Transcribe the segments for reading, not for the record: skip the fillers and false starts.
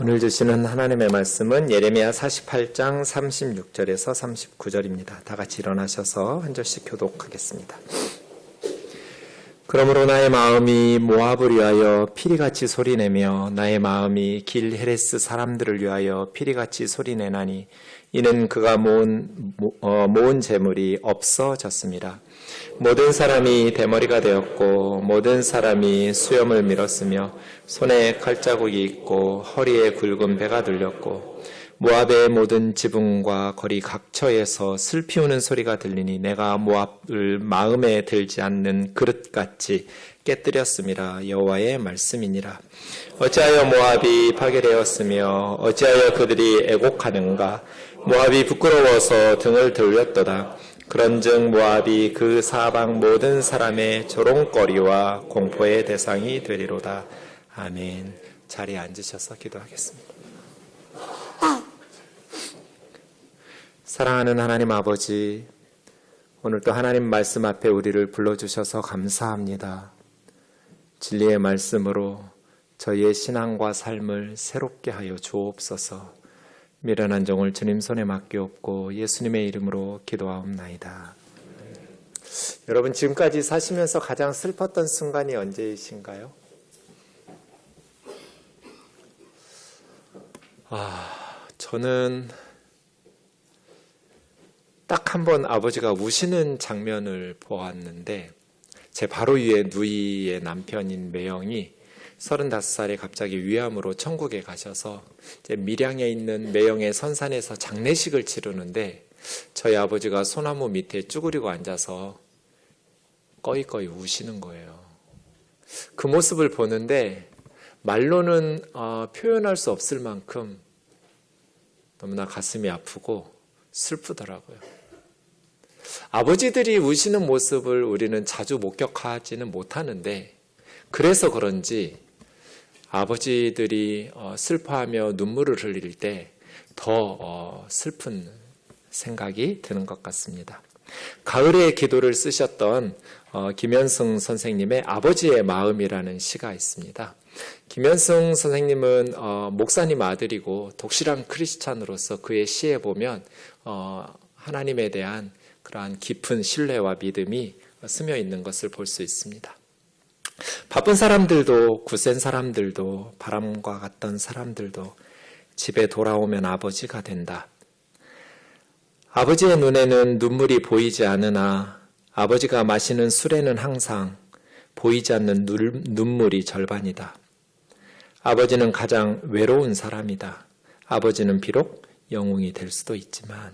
오늘 주시는 하나님의 말씀은 예레미야 48장 36절에서 39절입니다. 다 같이 일어나셔서 한 절씩 교독하겠습니다. 그러므로 나의 마음이 모압을 위하여 피리같이 소리내며 나의 마음이 길 헤레스 사람들을 위하여 피리같이 소리내나니 이는 그가 모은 재물이 없어졌습니다. 모든 사람이 대머리가 되었고 모든 사람이 수염을 밀었으며 손에 칼자국이 있고 허리에 굵은 배가 들렸고 모압의 모든 지붕과 거리 각처에서 슬피 우는 소리가 들리니 내가 모압을 마음에 들지 않는 그릇같이 깨뜨렸음이라. 여호와의 말씀이니라. 어찌하여 모압이 파괴되었으며 어찌하여 그들이 애곡하는가. 모압이 부끄러워서 등을 돌렸도다. 그런즉 모압이 그 사방 모든 사람의 조롱거리와 공포의 대상이 되리로다. 아멘. 자리에 앉으셔서 기도하겠습니다. 사랑하는 하나님 아버지, 오늘도 하나님 말씀 앞에 우리를 불러주셔서 감사합니다. 진리의 말씀으로 저희의 신앙과 삶을 새롭게 하여 주옵소서. 미련한 종을 주님 손에 맡기옵고 예수님의 이름으로 기도하옵나이다. 여러분, 지금까지 사시면서 가장 슬펐던 순간이 언제이신가요? 저는 딱 한 번 아버지가 우시는 장면을 보았는데, 제 바로 위에 누이의 남편인 매형이 35살에 갑자기 위암으로 천국에 가셔서 이제 밀양에 있는 매형의 선산에서 장례식을 치르는데, 저희 아버지가 소나무 밑에 쭈그리고 앉아서 꺼이꺼이 우시는 거예요. 그 모습을 보는데 말로는 표현할 수 없을 만큼 너무나 가슴이 아프고 슬프더라고요. 아버지들이 우시는 모습을 우리는 자주 목격하지는 못하는데, 그래서 그런지 아버지들이 슬퍼하며 눈물을 흘릴 때 더 슬픈 생각이 드는 것 같습니다. 가을의 기도를 쓰셨던 김현승 선생님의 아버지의 마음이라는 시가 있습니다. 김현승 선생님은 목사님 아들이고 독실한 크리스찬으로서 그의 시에 보면 하나님에 대한 그러한 깊은 신뢰와 믿음이 스며 있는 것을 볼 수 있습니다. 바쁜 사람들도, 굳센 사람들도, 바람과 같던 사람들도 집에 돌아오면 아버지가 된다. 아버지의 눈에는 눈물이 보이지 않으나 아버지가 마시는 술에는 항상 보이지 않는 눈물이 절반이다. 아버지는 가장 외로운 사람이다. 아버지는 비록 영웅이 될 수도 있지만,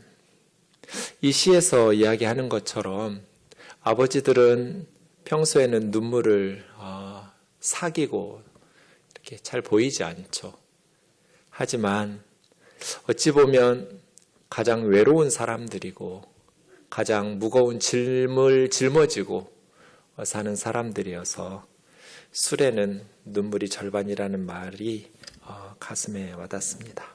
이 시에서 이야기하는 것처럼 아버지들은 평소에는 눈물을 사귀고 이렇게 잘 보이지 않죠. 하지만 어찌 보면 가장 외로운 사람들이고 가장 무거운 짐을 짊어지고 사는 사람들이어서 술에는 눈물이 절반이라는 말이 가슴에 와닿습니다.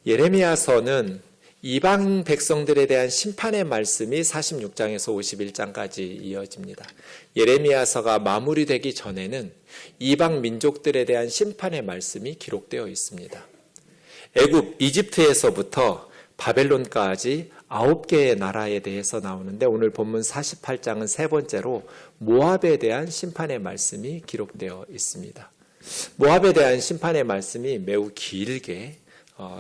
예레미야서는 이방 백성들에 대한 심판의 말씀이 46장에서 51장까지 이어집니다. 예레미야서가 마무리되기 전에는 이방 민족들에 대한 심판의 말씀이 기록되어 있습니다. 이집트에서부터 바벨론까지 9개의 나라에 대해서 나오는데, 오늘 본문 48장은 세 번째로 모압에 대한 심판의 말씀이 기록되어 있습니다. 모압에 대한 심판의 말씀이 매우 길게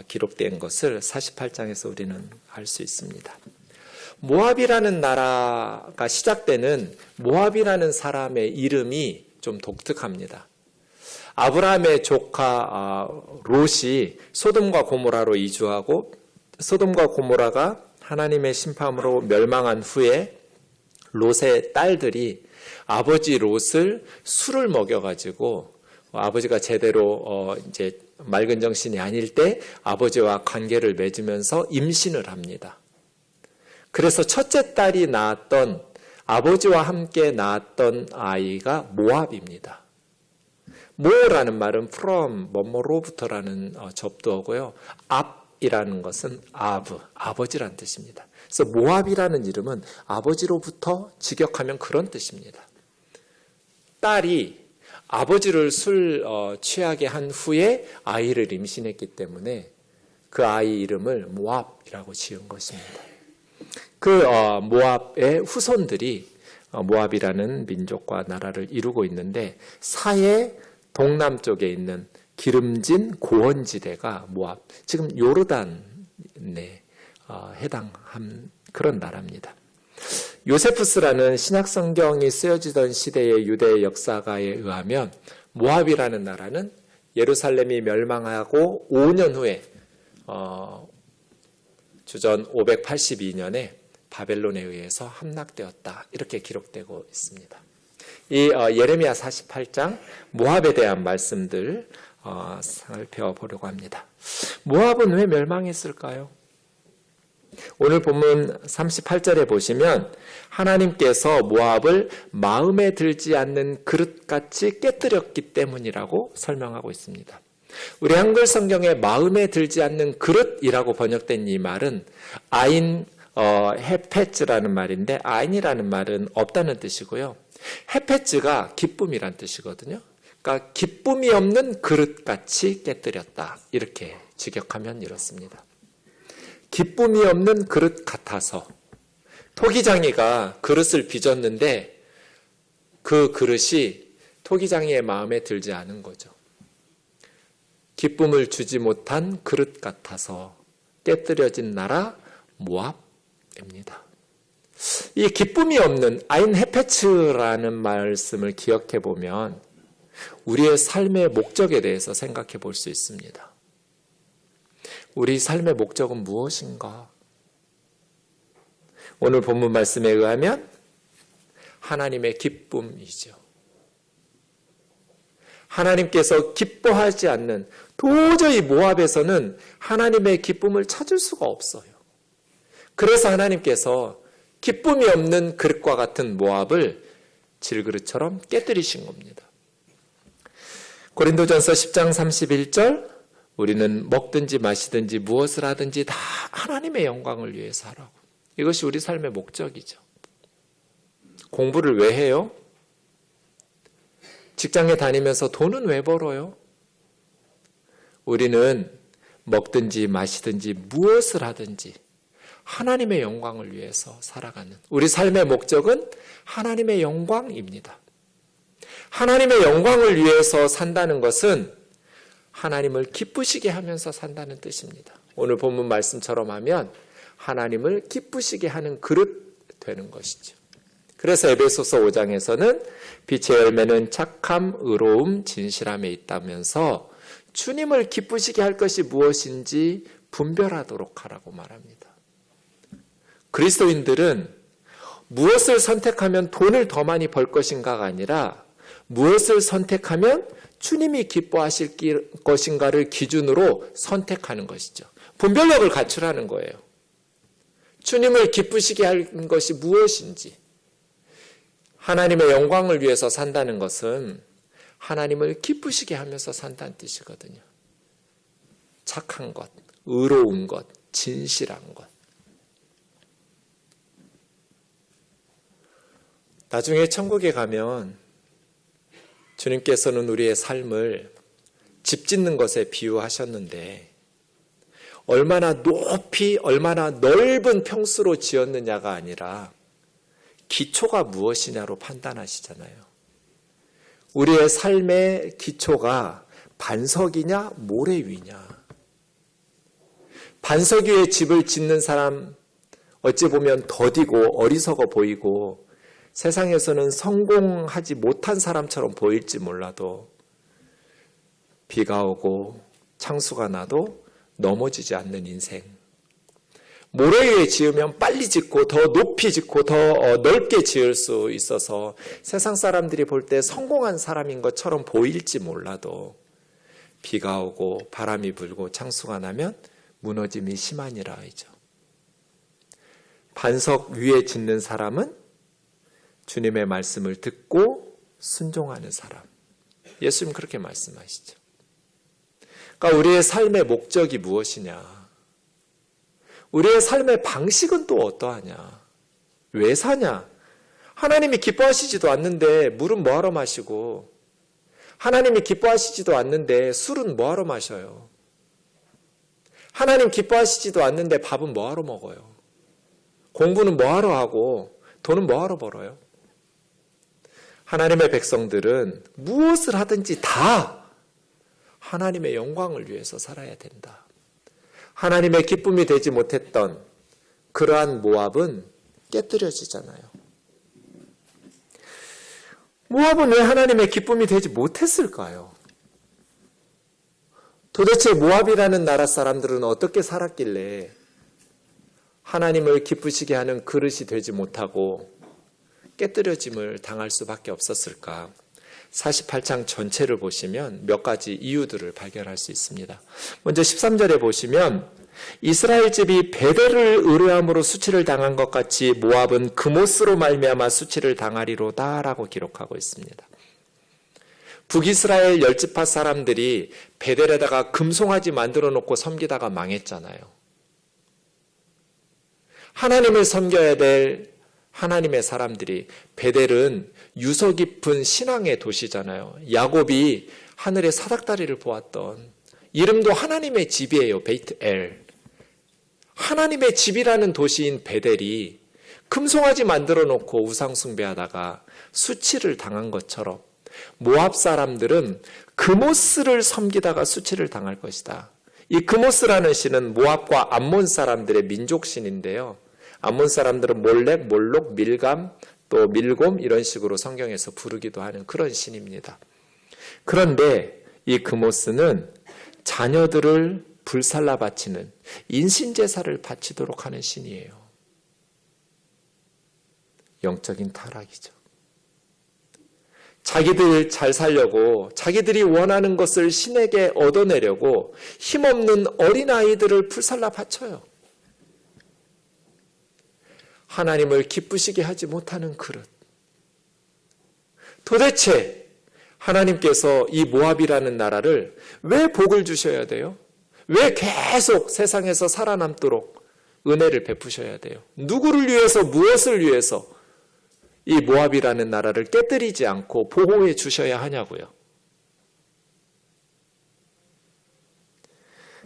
기록된 것을 48장에서 우리는 알 수 있습니다. 모압이라는 나라가 시작되는 모압이라는 사람의 이름이 좀 독특합니다. 아브라함의 조카 롯이 소돔과 고모라로 이주하고, 소돔과 고모라가 하나님의 심판으로 멸망한 후에 롯의 딸들이 아버지 롯을 술을 먹여가지고, 아버지가 제대로 이제 맑은 정신이 아닐 때 아버지와 관계를 맺으면서 임신을 합니다. 그래서 첫째 딸이 낳았던, 아버지와 함께 낳았던 아이가 모압입니다. 모라는 말은 from, 뭐뭐로부터라는 접두어고요. 압이라는 것은 아버지라는 뜻입니다. 그래서 모압이라는 이름은 아버지로부터 직역하면 그런 뜻입니다. 딸이 아버지를 술 취하게 한 후에 아이를 임신했기 때문에 그 아이 이름을 모압이라고 지은 것입니다. 그 모압의 후손들이 모압이라는 민족과 나라를 이루고 있는데 사해 동남쪽에 있는 기름진 고원지대가 모압, 지금 요르단에 해당한 그런 나라입니다. 요세푸스라는 신약성경이 쓰여지던 시대의 유대 역사가에 의하면 모압이라는 나라는 예루살렘이 멸망하고 5년 후에 주전 582년에 바벨론에 의해서 함락되었다, 이렇게 기록되고 있습니다. 이 예레미야 48장 모압에 대한 말씀들 살펴보려고 합니다. 모압은 왜 멸망했을까요? 오늘 본문 38절에 보시면 하나님께서 모압을 마음에 들지 않는 그릇같이 깨뜨렸기 때문이라고 설명하고 있습니다. 우리 한글 성경에 마음에 들지 않는 그릇이라고 번역된 이 말은 아인 헤페츠라는 말인데, 아인이라는 말은 없다는 뜻이고요. 헤페츠가 기쁨이란 뜻이거든요. 그러니까 기쁨이 없는 그릇같이 깨뜨렸다, 이렇게 직역하면 이렇습니다. 기쁨이 없는 그릇 같아서 토기장이가 그릇을 빚었는데 그 그릇이 토기장이의 마음에 들지 않은 거죠. 기쁨을 주지 못한 그릇 같아서 깨뜨려진 나라 모압입니다. 이 기쁨이 없는 아인 헤페츠라는 말씀을 기억해 보면 우리의 삶의 목적에 대해서 생각해 볼 수 있습니다. 우리 삶의 목적은 무엇인가? 오늘 본문 말씀에 의하면 하나님의 기쁨이죠. 하나님께서 기뻐하지 않는, 도저히 모압에서는 하나님의 기쁨을 찾을 수가 없어요. 그래서 하나님께서 기쁨이 없는 그릇과 같은 모압을 질그릇처럼 깨뜨리신 겁니다. 고린도전서 10장 31절, 우리는 먹든지 마시든지 무엇을 하든지 다 하나님의 영광을 위해서 하라고. 이것이 우리 삶의 목적이죠. 공부를 왜 해요? 직장에 다니면서 돈은 왜 벌어요? 우리는 먹든지 마시든지 무엇을 하든지 하나님의 영광을 위해서 살아가는, 우리 삶의 목적은 하나님의 영광입니다. 하나님의 영광을 위해서 산다는 것은 하나님을 기쁘시게 하면서 산다는 뜻입니다. 오늘 본문 말씀처럼 하면 하나님을 기쁘시게 하는 그릇 되는 것이죠. 그래서 에베소서 5장에서는 빛의 열매는 착함, 의로움, 진실함에 있다면서 주님을 기쁘시게 할 것이 무엇인지 분별하도록 하라고 말합니다. 그리스도인들은 무엇을 선택하면 돈을 더 많이 벌 것인가가 아니라 무엇을 선택하면 주님이 기뻐하실 것인가를 기준으로 선택하는 것이죠. 분별력을 갖추라는 거예요. 주님을 기쁘시게 하는 것이 무엇인지. 하나님의 영광을 위해서 산다는 것은 하나님을 기쁘시게 하면서 산다는 뜻이거든요. 착한 것, 의로운 것, 진실한 것. 나중에 천국에 가면 주님께서는 우리의 삶을 집 짓는 것에 비유하셨는데 얼마나 높이, 얼마나 넓은 평수로 지었느냐가 아니라 기초가 무엇이냐로 판단하시잖아요. 우리의 삶의 기초가 반석 이냐 모래 위냐. 반석 위에 집을 짓는 사람 어찌 보면 더디고 어리석어 보이고 세상에서는 성공하지 못한 사람처럼 보일지 몰라도 비가 오고 창수가 나도 넘어지지 않는 인생. 모래 위에 지으면 빨리 짓고 더 높이 짓고 더 넓게 지을 수 있어서 세상 사람들이 볼 때 성공한 사람인 것처럼 보일지 몰라도 비가 오고 바람이 불고 창수가 나면 무너짐이 심하니라 하죠. 반석 위에 짓는 사람은 주님의 말씀을 듣고 순종하는 사람. 예수님 그렇게 말씀하시죠. 그러니까 우리의 삶의 목적이 무엇이냐? 우리의 삶의 방식은 또 어떠하냐? 왜 사냐? 하나님이 기뻐하시지도 않는데 물은 뭐하러 마시고, 하나님이 기뻐하시지도 않는데 술은 뭐하러 마셔요? 하나님 기뻐하시지도 않는데 밥은 뭐하러 먹어요? 공부는 뭐하러 하고 돈은 뭐하러 벌어요? 하나님의 백성들은 무엇을 하든지 다 하나님의 영광을 위해서 살아야 된다. 하나님의 기쁨이 되지 못했던 그러한 모압은 깨뜨려지잖아요. 모압은 왜 하나님의 기쁨이 되지 못했을까요? 도대체 모압이라는 나라 사람들은 어떻게 살았길래 하나님을 기쁘시게 하는 그릇이 되지 못하고 깨뜨려짐을 당할 수밖에 없었을까? 48장 전체를 보시면 몇 가지 이유들을 발견할 수 있습니다. 먼저 13절에 보시면 이스라엘 집이 베델을 의뢰함으로 수치를 당한 것 같이 모압은 그모스로 말미암아 수치를 당하리로다라고 기록하고 있습니다. 북이스라엘 열지파 사람들이 베델에다가 금송아지 만들어 놓고 섬기다가 망했잖아요. 하나님을 섬겨야 될 하나님의 사람들이, 베델은 유서 깊은 신앙의 도시잖아요. 야곱이 하늘의 사닥다리를 보았던, 이름도 하나님의 집이에요. 베이트엘. 하나님의 집이라는 도시인 베델이 금송아지 만들어 놓고 우상 숭배하다가 수치를 당한 것처럼 모압 사람들은 그모스를 섬기다가 수치를 당할 것이다. 이 그모스라는 신은 모압과 암몬 사람들의 민족신인데요. 암몬 사람들은 몰렉, 몰록, 밀감, 또 밀곰 이런 식으로 성경에서 부르기도 하는 그런 신입니다. 그런데 이 그모스는 자녀들을 불살라 바치는 인신제사를 바치도록 하는 신이에요. 영적인 타락이죠. 자기들 잘 살려고, 자기들이 원하는 것을 신에게 얻어내려고 힘없는 어린아이들을 불살라 바쳐요. 하나님을 기쁘시게 하지 못하는 그릇. 도대체 하나님께서 이 모압이라는 나라를 왜 복을 주셔야 돼요? 왜 계속 세상에서 살아남도록 은혜를 베푸셔야 돼요? 누구를 위해서, 무엇을 위해서 이 모압이라는 나라를 깨뜨리지 않고 보호해 주셔야 하냐고요.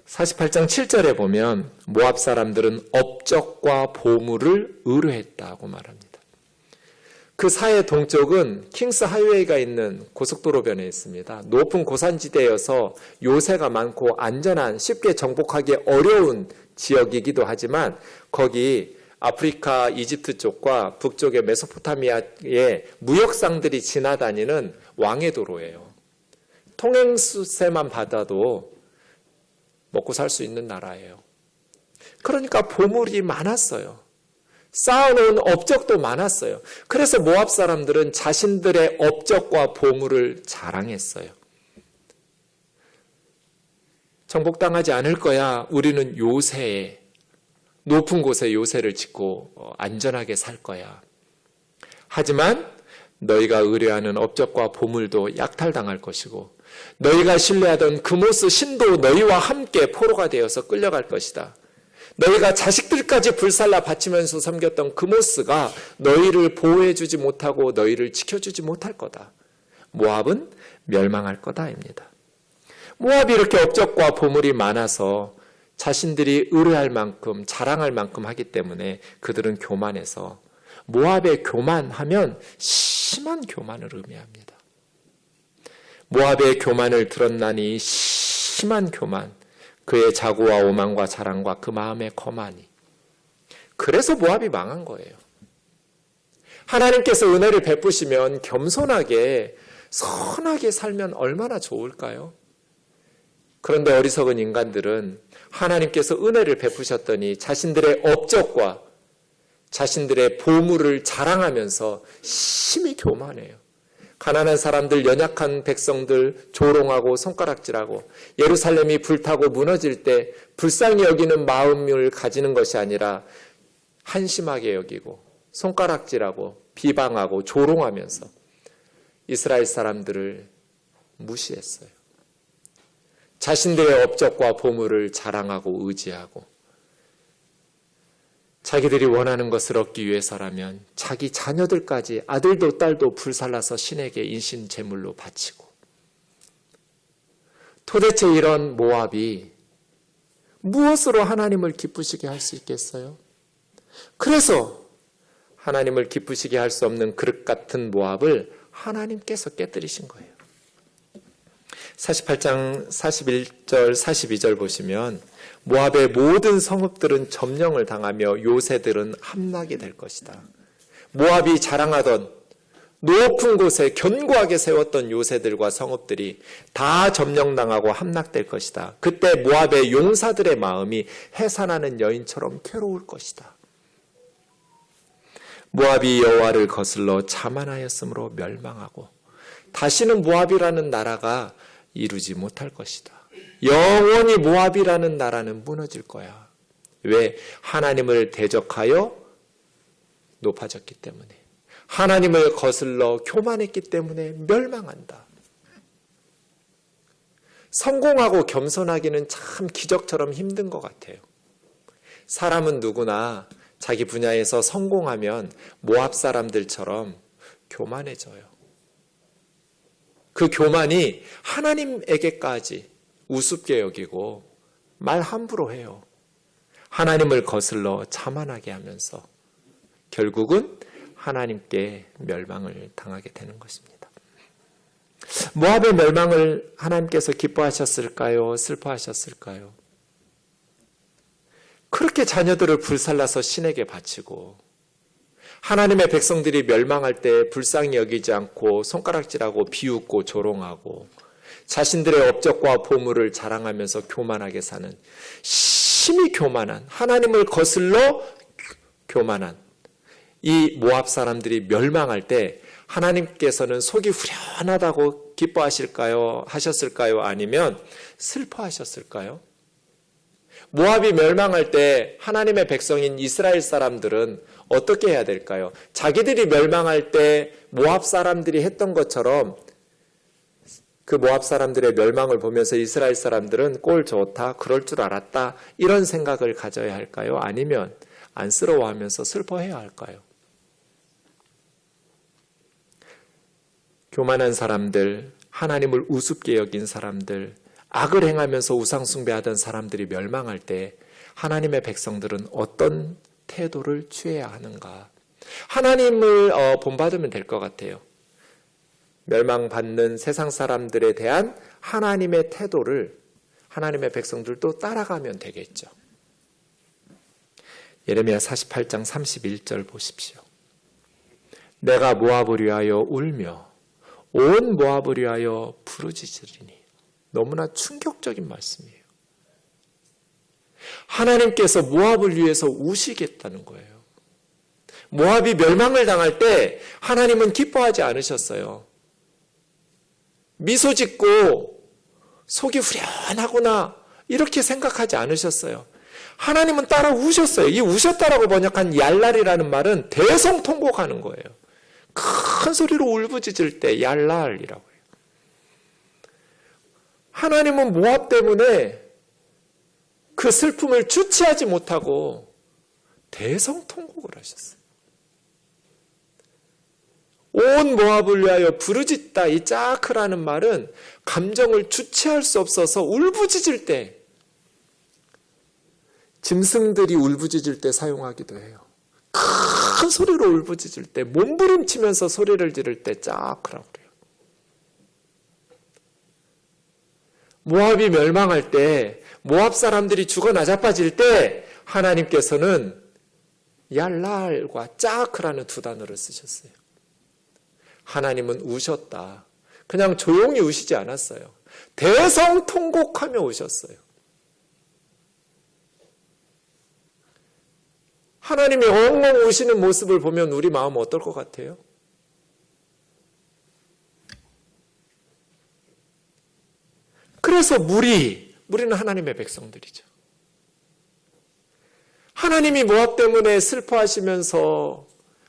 48장 7절에 보면 모압 사람들은 업적과 보물을 의뢰했다고 말합니다. 그 사해 동쪽은 킹스 하이웨이가 있는 고속도로변에 있습니다. 높은 고산지대여서 요새가 많고 안전한, 쉽게 정복하기 어려운 지역이기도 하지만 거기 아프리카, 이집트 쪽과 북쪽의 메소포타미아의 무역상들이 지나다니는 왕의 도로예요. 통행수세만 받아도 먹고 살 수 있는 나라예요. 그러니까 보물이 많았어요. 쌓아놓은 업적도 많았어요. 그래서 모압 사람들은 자신들의 업적과 보물을 자랑했어요. 정복당하지 않을 거야. 우리는 요새에, 높은 곳에 요새를 짓고 안전하게 살 거야. 하지만 너희가 의뢰하는 업적과 보물도 약탈당할 것이고 너희가 신뢰하던 그모스 신도 너희와 함께 포로가 되어서 끌려갈 것이다. 너희가 자식들까지 불살라 바치면서 섬겼던 그모스가 너희를 보호해주지 못하고 너희를 지켜주지 못할 거다. 모압은 멸망할 거다입니다. 모압이 이렇게 업적과 보물이 많아서 자신들이 의뢰할 만큼, 자랑할 만큼 하기 때문에 그들은 교만해서, 모압의 교만하면 심한 교만을 의미합니다. 모압의 교만을 들었나니 심한 교만, 그의 자고와 오만과 자랑과 그 마음의 거만이. 그래서 모압이 망한 거예요. 하나님께서 은혜를 베푸시면 겸손하게 선하게 살면 얼마나 좋을까요? 그런데 어리석은 인간들은 하나님께서 은혜를 베푸셨더니 자신들의 업적과 자신들의 보물을 자랑하면서 심히 교만해요. 가난한 사람들, 연약한 백성들 조롱하고 손가락질하고, 예루살렘이 불타고 무너질 때 불쌍히 여기는 마음을 가지는 것이 아니라 한심하게 여기고 손가락질하고 비방하고 조롱하면서 이스라엘 사람들을 무시했어요. 자신들의 업적과 보물을 자랑하고 의지하고, 자기들이 원하는 것을 얻기 위해서라면 자기 자녀들까지, 아들도 딸도 불살라서 신에게 인신 제물로 바치고, 도대체 이런 모압이 무엇으로 하나님을 기쁘시게 할 수 있겠어요? 그래서 하나님을 기쁘시게 할 수 없는 그릇 같은 모압을 하나님께서 깨뜨리신 거예요. 48장 41절 42절 보시면 모압의 모든 성읍들은 점령을 당하며 요새들은 함락이 될 것이다. 모압이 자랑하던 높은 곳에 견고하게 세웠던 요새들과 성읍들이 다 점령당하고 함락될 것이다. 그때 모압의 용사들의 마음이 해산하는 여인처럼 괴로울 것이다. 모압이 여호와를 거슬러 자만하였으므로 멸망하고 다시는 모압이라는 나라가 이루지 못할 것이다. 영원히 모압이라는 나라는 무너질 거야. 왜? 하나님을 대적하여 높아졌기 때문에, 하나님을 거슬러 교만했기 때문에 멸망한다. 성공하고 겸손하기는 참 기적처럼 힘든 것 같아요. 사람은 누구나 자기 분야에서 성공하면 모압 사람들처럼 교만해져요. 그 교만이 하나님에게까지 우습게 여기고 말 함부로 해요. 하나님을 거슬러 자만하게 하면서 결국은 하나님께 멸망을 당하게 되는 것입니다. 모압의 멸망을 하나님께서 기뻐하셨을까요? 슬퍼하셨을까요? 그렇게 자녀들을 불살라서 신에게 바치고 하나님의 백성들이 멸망할 때 불쌍히 여기지 않고 손가락질하고 비웃고 조롱하고 자신들의 업적과 보물을 자랑하면서 교만하게 사는, 심히 교만한, 하나님을 거슬러 교만한 이 모압 사람들이 멸망할 때 하나님께서는 속이 후련하다고 기뻐하실까요? 하셨을까요? 아니면 슬퍼하셨을까요? 모압이 멸망할 때 하나님의 백성인 이스라엘 사람들은 어떻게 해야 될까요? 자기들이 멸망할 때 모압 사람들이 했던 것처럼 그 모압 사람들의 멸망을 보면서 이스라엘 사람들은 꼴 좋다, 그럴 줄 알았다, 이런 생각을 가져야 할까요? 아니면 안쓰러워하면서 슬퍼해야 할까요? 교만한 사람들, 하나님을 우습게 여긴 사람들, 악을 행하면서 우상숭배하던 사람들이 멸망할 때 하나님의 백성들은 어떤 태도를 취해야 하는가? 하나님을 본받으면 될 것 같아요. 멸망받는 세상 사람들에 대한 하나님의 태도를 하나님의 백성들도 따라가면 되겠죠. 예레미야 48장 31절 보십시오. 내가 모압을 위하여 울며 온 모압을 위하여 부르짖으리니. 너무나 충격적인 말씀이에요. 하나님께서 모압을 위해서 우시겠다는 거예요. 모압이 멸망을 당할 때 하나님은 기뻐하지 않으셨어요. 미소 짓고 속이 후련하구나 이렇게 생각하지 않으셨어요. 하나님은 따라 우셨어요. 이 우셨다라고 번역한 얄랄이라는 말은 대성통곡하는 거예요. 큰 소리로 울부짖을 때 얄랄이라고 해요. 하나님은 모압 때문에 그 슬픔을 주체하지 못하고 대성통곡을 하셨어요. 온 모압을 위하여 부르짖다, 이 짜크라는 말은 감정을 주체할 수 없어서 울부짖을 때, 짐승들이 울부짖을 때 사용하기도 해요. 큰 소리로 울부짖을 때, 몸부림치면서 소리를 지를 때 짜크라고 그래요. 모압이 멸망할 때, 모압 사람들이 죽어 나자빠질 때 하나님께서는 얄랄과 짜크라는 두 단어를 쓰셨어요. 하나님은 우셨다. 그냥 조용히 우시지 않았어요. 대성통곡하며 우셨어요. 하나님이 엉엉 우시는 모습을 보면 우리 마음 어떨 것 같아요? 그래서 무리는 하나님의 백성들이죠. 하나님이 모압 때문에 슬퍼하시면서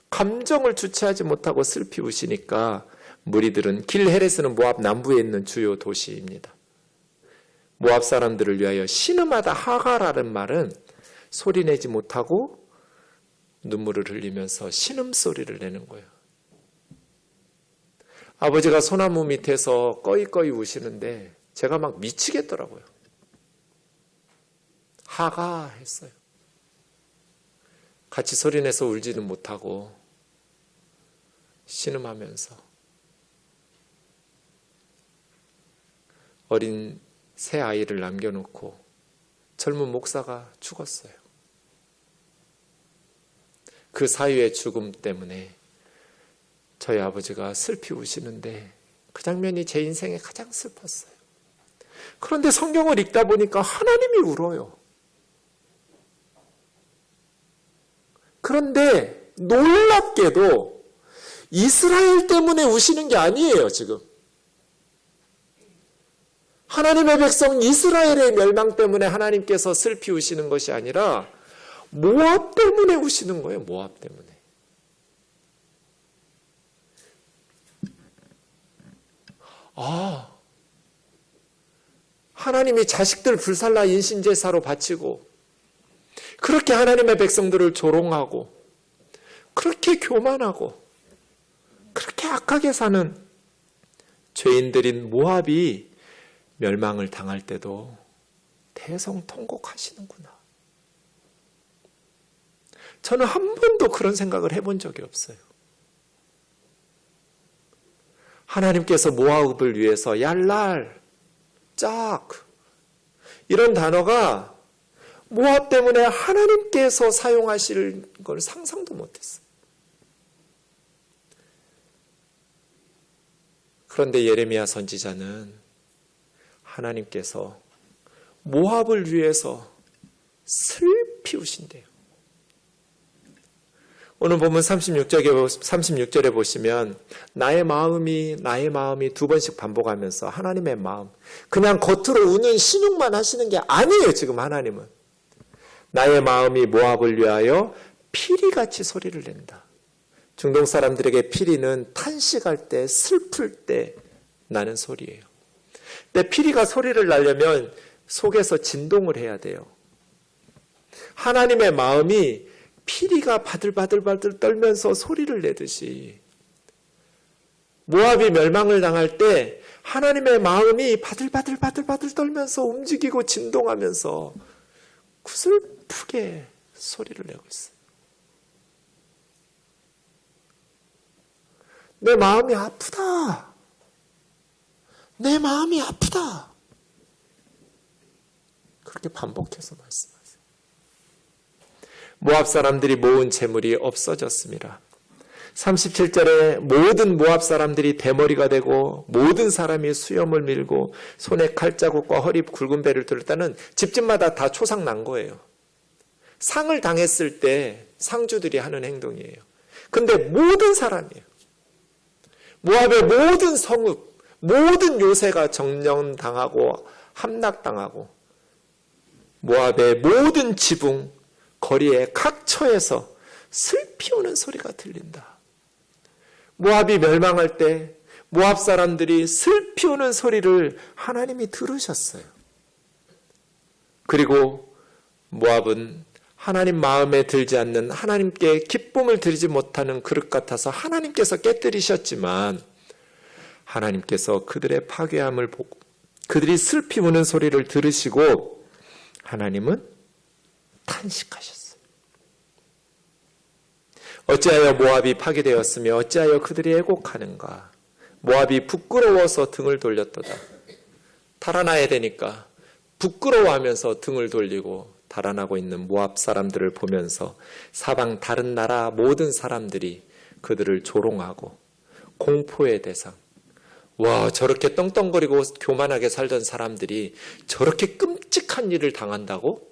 감정을 주체하지 못하고 슬피 우시니까 무리들은 길헤레스는 모압 남부에 있는 주요 도시입니다. 모압 사람들을 위하여 신음하다 하가라는 말은 소리내지 못하고 눈물을 흘리면서 신음소리를 내는 거예요. 아버지가 소나무 밑에서 꺼이꺼이 우시는데 제가 막 미치겠더라고요. 하가했어요. 같이 소리내서 울지는 못하고 신음하면서 어린 새 아이를 남겨놓고 젊은 목사가 죽었어요. 그 사유의 죽음 때문에 저희 아버지가 슬피 우시는데 그 장면이 제 인생에 가장 슬펐어요. 그런데 성경을 읽다 보니까 하나님이 울어요. 그런데 놀랍게도 이스라엘 때문에 우시는 게 아니에요, 지금. 하나님의 백성 이스라엘의 멸망 때문에 하나님께서 슬피 우시는 것이 아니라 모압 때문에 우시는 거예요, 모압 때문에. 하나님이 자식들 불살라 인신제사로 바치고 그렇게 하나님의 백성들을 조롱하고 그렇게 교만하고 그렇게 악하게 사는 죄인들인 모압이 멸망을 당할 때도 대성통곡하시는구나. 저는 한 번도 그런 생각을 해본 적이 없어요. 하나님께서 모압을 위해서 얄랄, 짝 이런 단어가 모압 때문에 하나님께서 사용하실 걸 상상도 못했어요. 그런데 예레미야 선지자는 하나님께서 모압을 위해서 슬피 우신대요. 오늘 보면 36절에 보시면 나의 마음이 두 번씩 반복하면서 하나님의 마음, 그냥 겉으로 우는 신용만 하시는 게 아니에요. 지금 하나님은 나의 마음이 모압을 위하여 피리같이 소리를 낸다. 중동 사람들에게 피리는 탄식할 때, 슬플 때 나는 소리예요. 근데 피리가 소리를 내려면 속에서 진동을 해야 돼요. 하나님의 마음이 피리가 바들바들 떨면서 소리를 내듯이 모압이 멸망을 당할 때 하나님의 마음이 바들바들 떨면서 움직이고 진동하면서 구슬프게 소리를 내고 있어요. 내 마음이 아프다. 내 마음이 아프다. 그렇게 반복해서 말씀하세요. 모압 사람들이 모은 재물이 없어졌습니다. 37절에 모든 모압 사람들이 대머리가 되고 모든 사람이 수염을 밀고 손에 칼자국과 허리 굵은 배를 들었다는 집집마다 다 초상 난 거예요. 상을 당했을 때 상주들이 하는 행동이에요. 근데 모든 사람이에요. 모압의 모든 성읍, 모든 요새가 정령당하고 함락당하고 모압의 모든 지붕, 거리의 각처에서 슬피 우는 소리가 들린다. 모압이 멸망할 때 모압 사람들이 슬피 우는 소리를 하나님이 들으셨어요. 그리고 모압은 하나님 마음에 들지 않는, 하나님께 기쁨을 드리지 못하는 그릇 같아서 하나님께서 깨뜨리셨지만 하나님께서 그들의 파괴함을 보고 그들이 슬피 우는 소리를 들으시고 하나님은 탄식하셨어요. 어찌하여 모압이 파괴되었으며 어찌하여 그들이 애곡하는가. 모압이 부끄러워서 등을 돌렸도다. 달아나야 되니까 부끄러워하면서 등을 돌리고 달아나고 있는 모압 사람들을 보면서 사방 다른 나라 모든 사람들이 그들을 조롱하고 공포의 대상, 와, 저렇게 떵떵거리고 교만하게 살던 사람들이 저렇게 끔찍한 일을 당한다고?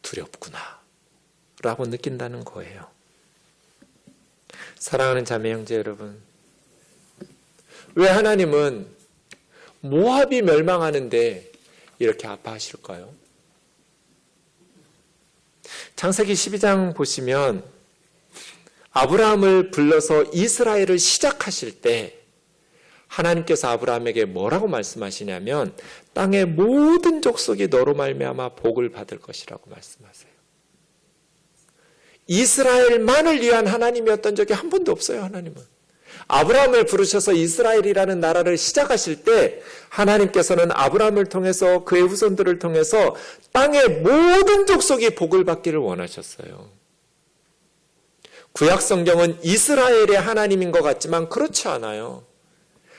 두렵구나 라고 느낀다는 거예요. 사랑하는 자매 형제 여러분, 왜 하나님은 모압이 멸망하는데 이렇게 아파하실까요? 창세기 12장 보시면 아브라함을 불러서 이스라엘을 시작하실 때 하나님께서 아브라함에게 뭐라고 말씀하시냐면 땅의 모든 족속이 너로 말미암아 복을 받을 것이라고 말씀하세요. 이스라엘만을 위한 하나님이었던 적이 한 번도 없어요. 하나님은 아브라함을 부르셔서 이스라엘이라는 나라를 시작하실 때 하나님께서는 아브라함을 통해서 그의 후손들을 통해서 땅의 모든 족속이 복을 받기를 원하셨어요. 구약 성경은 이스라엘의 하나님인 것 같지만 그렇지 않아요.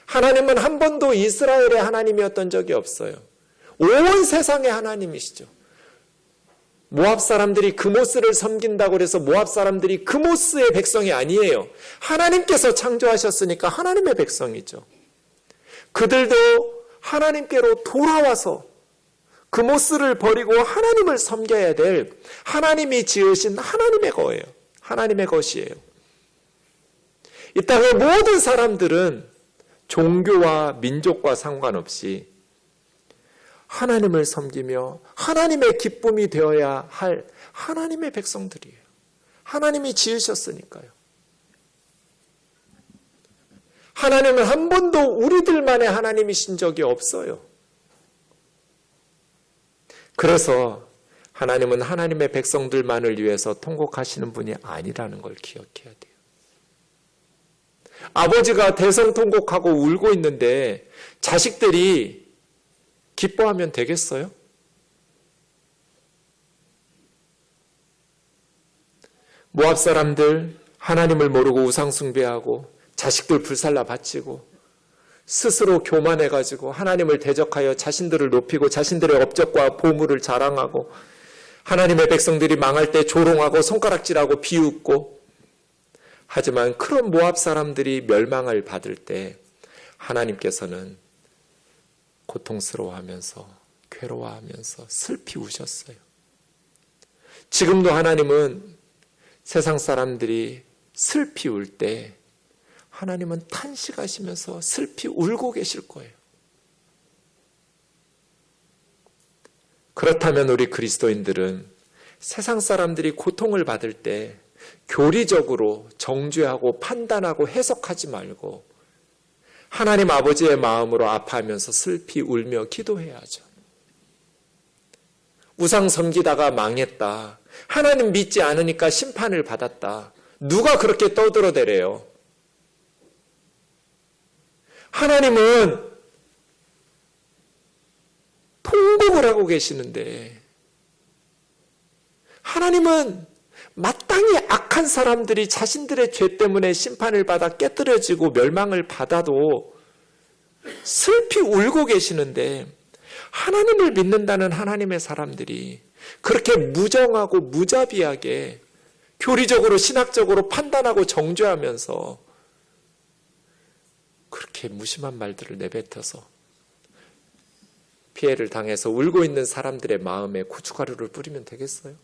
하나님은 한 번도 이스라엘의 하나님이었던 적이 없어요. 온 세상의 하나님이시죠. 모압 사람들이 그모스를 섬긴다고 해서 모압 사람들이 그모스의 백성이 아니에요. 하나님께서 창조하셨으니까 하나님의 백성이죠. 그들도 하나님께로 돌아와서 그모스를 버리고 하나님을 섬겨야 될 하나님이 지으신 하나님의 거예요. 하나님의 것이에요. 이 땅의 모든 사람들은 종교와 민족과 상관없이 하나님을 섬기며 하나님의 기쁨이 되어야 할 하나님의 백성들이에요. 하나님이 지으셨으니까요. 하나님은 한 번도 우리들만의 하나님이신 적이 없어요. 그래서 하나님은 하나님의 백성들만을 위해서 통곡하시는 분이 아니라는 걸 기억해야 돼요. 아버지가 대성통곡하고 울고 있는데 자식들이 기뻐하면 되겠어요? 모압 사람들 하나님을 모르고 우상 숭배하고 자식들 불살라 바치고 스스로 교만해가지고 하나님을 대적하여 자신들을 높이고 자신들의 업적과 보물을 자랑하고 하나님의 백성들이 망할 때 조롱하고 손가락질하고 비웃고 하지만 그런 모압 사람들이 멸망을 받을 때 하나님께서는 고통스러워하면서 괴로워하면서 슬피 우셨어요. 지금도 하나님은 세상 사람들이 슬피 울 때 하나님은 탄식하시면서 슬피 울고 계실 거예요. 그렇다면 우리 그리스도인들은 세상 사람들이 고통을 받을 때 교리적으로 정죄하고 판단하고 해석하지 말고 하나님 아버지의 마음으로 아파하면서 슬피 울며 기도해야죠. 우상 섬기다가 망했다. 하나님 믿지 않으니까 심판을 받았다. 누가 그렇게 떠들어대래요? 하나님은 통곡을 하고 계시는데 하나님은 마땅히 악한 사람들이 자신들의 죄 때문에 심판을 받아 깨뜨려지고 멸망을 받아도 슬피 울고 계시는데 하나님을 믿는다는 하나님의 사람들이 그렇게 무정하고 무자비하게 교리적으로 신학적으로 판단하고 정죄하면서 그렇게 무심한 말들을 내뱉어서 피해를 당해서 울고 있는 사람들의 마음에 고춧가루를 뿌리면 되겠어요?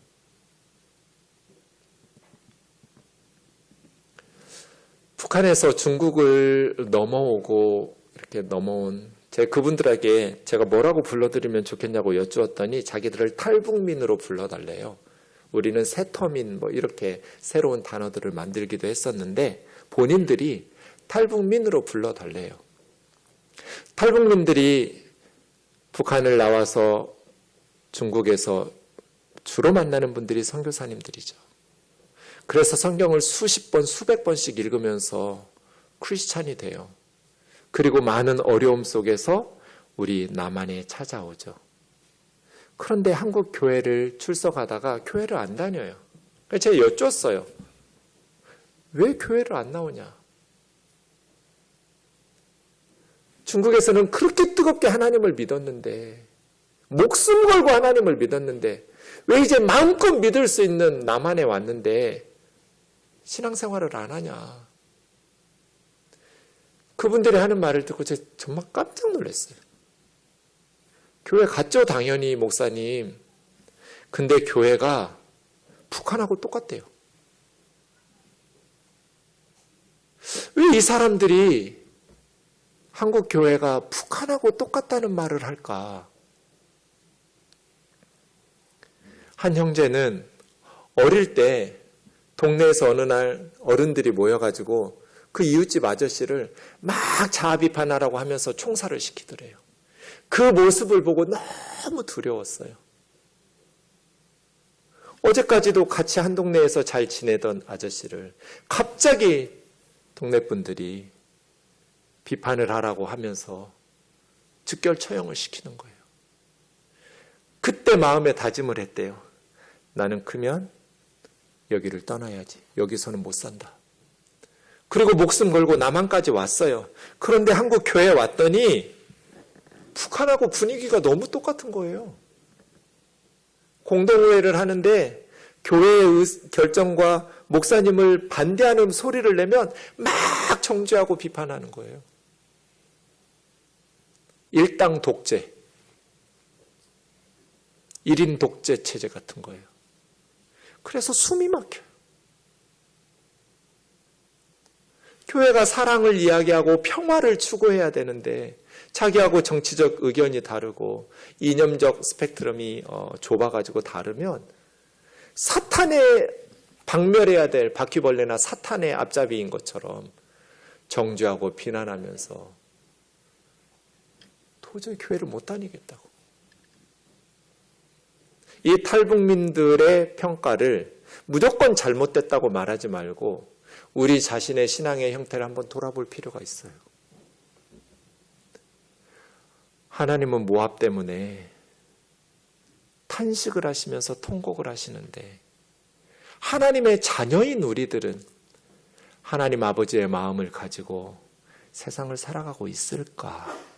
북한에서 중국을 넘어오고 이렇게 넘어온 그분들에게 제가 뭐라고 불러드리면 좋겠냐고 여쭈었더니 자기들을 탈북민으로 불러달래요. 우리는 세터민 이렇게 새로운 단어들을 만들기도 했었는데 본인들이 탈북민으로 불러달래요. 탈북민들이 북한을 나와서 중국에서 주로 만나는 분들이 선교사님들이죠. 그래서 성경을 수십 번, 수백 번씩 읽으면서 크리스찬이 돼요. 그리고 많은 어려움 속에서 우리 남한에 찾아오죠. 그런데 한국 교회를 출석하다가 교회를 안 다녀요. 제가 여쭈었어요. 왜 교회를 안 나오냐? 중국에서는 그렇게 뜨겁게 하나님을 믿었는데, 목숨 걸고 하나님을 믿었는데, 왜 이제 마음껏 믿을 수 있는 남한에 왔는데 신앙생활을 안 하냐? 그분들이 하는 말을 듣고 제가 정말 깜짝 놀랐어요. 교회 갔죠, 당연히 목사님. 근데 교회가 북한하고 똑같대요. 왜 이 사람들이 한국 교회가 북한하고 똑같다는 말을 할까? 한 형제는 어릴 때 동네에서 어느 날 어른들이 모여가지고 그 이웃집 아저씨를 막 자아 비판하라고 하면서 총살을 시키더래요. 그 모습을 보고 너무 두려웠어요. 어제까지도 같이 한 동네에서 잘 지내던 아저씨를 갑자기 동네 분들이 비판을 하라고 하면서 즉결 처형을 시키는 거예요. 그때 마음에 다짐을 했대요. 나는 크면 여기를 떠나야지. 여기서는 못 산다. 그리고 목숨 걸고 남한까지 왔어요. 그런데 한국 교회에 왔더니 북한하고 분위기가 너무 똑같은 거예요. 공동의회를 하는데 교회의 결정과 목사님을 반대하는 소리를 내면 막 정죄하고 비판하는 거예요. 일당 독재, 1인 독재 체제 같은 거예요. 그래서 숨이 막혀요. 교회가 사랑을 이야기하고 평화를 추구해야 되는데 자기하고 정치적 의견이 다르고 이념적 스펙트럼이 좁아가지고 다르면 사탄의 박멸해야 될 바퀴벌레나 사탄의 앞잡이인 것처럼 정죄하고 비난하면서 도저히 교회를 못 다니겠다고. 이 탈북민들의 평가를 무조건 잘못됐다고 말하지 말고 우리 자신의 신앙의 형태를 한번 돌아볼 필요가 있어요. 하나님은 모압 때문에 탄식을 하시면서 통곡을 하시는데 하나님의 자녀인 우리들은 하나님 아버지의 마음을 가지고 세상을 살아가고 있을까?